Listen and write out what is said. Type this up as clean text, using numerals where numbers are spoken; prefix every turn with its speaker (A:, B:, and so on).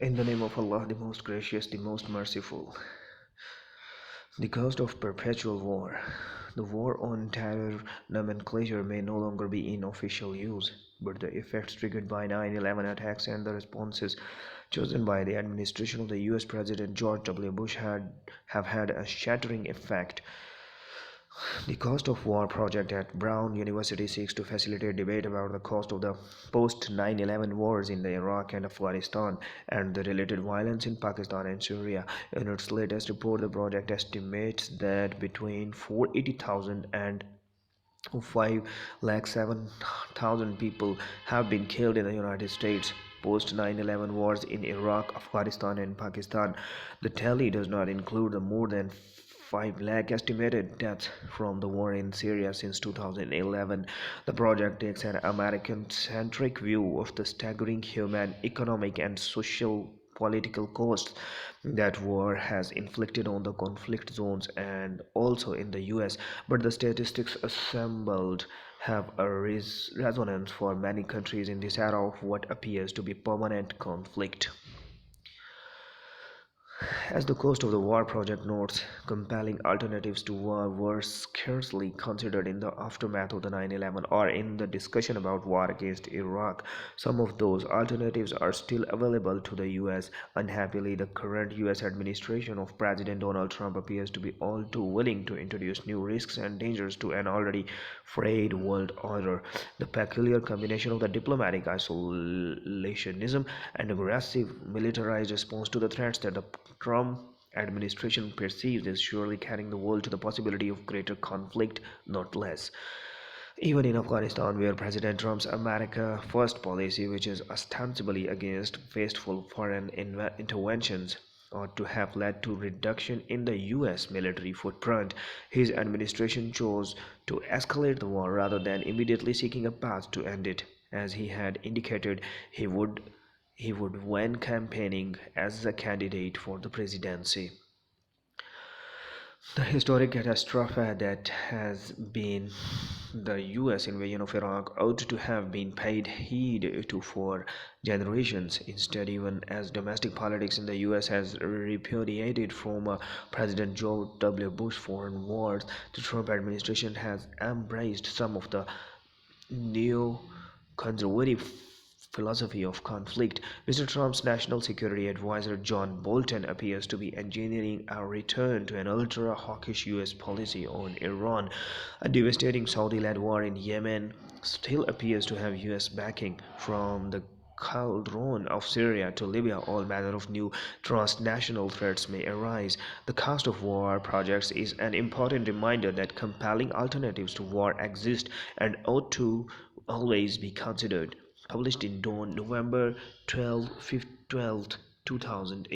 A: In the name of Allah, the most gracious, the most merciful. The cost of perpetual war. The war on terror nomenclature may no longer be in official use, but the effects triggered by 9/11 attacks and the responses chosen by the administration of the US President George W. Bush have had a shattering effect. The Cost of War project at Brown University seeks to facilitate debate about the cost of the post 9/11 wars in Iraq and Afghanistan and the related violence in Pakistan and Syria. In its latest report, the project estimates that between 480,000 and 5,07,000 people have been killed in the United States post 9/11 wars in Iraq, Afghanistan, and Pakistan. The tally does not include the more than 5 lakh estimated deaths from the war in Syria since 2011. The project takes an American centric view of the staggering human, economic, and social political costs that war has inflicted on the conflict zones and also in the US, but the statistics assembled have a resonance for many countries in this era of what appears to be permanent conflict. As the cost of the war project notes, compelling alternatives to war were scarcely considered in the aftermath of the 9/11 or in the discussion about war against Iraq. Some of those alternatives are still available to the US. Unhappily, the current US administration of President Donald Trump appears to be all too willing to introduce new risks and dangers to an already frayed world order. The peculiar combination of the diplomatic isolationism and aggressive militarized response to the threats that the Trump administration perceives is surely carrying the world to the possibility of greater conflict, not less. Even in Afghanistan, where President Trump's America First policy, which is ostensibly against wasteful foreign interventions, ought to have led to reduction in the US military footprint, his administration chose to escalate the war rather than immediately seeking a path to end it, as he had indicated he would when campaigning as a candidate for the presidency. The historic catastrophe that has been the US invasion of Iraq ought to have been paid heed to for generations. Instead, even as domestic politics in the US has repudiated from President George W. Bush foreign wars, the Trump administration has embraced some of the neo-conservative philosophy of conflict. Mr. Trump's national security advisor John Bolton appears to be engineering a return to an ultra-hawkish US policy on Iran. A devastating Saudi-led war in Yemen still appears to have US backing. From the cauldron of Syria to Libya, all manner of new transnational threats may arise. The cost of war projects is an important reminder that compelling alternatives to war exist and ought to always be considered. Published in Dawn, November 12, 2008.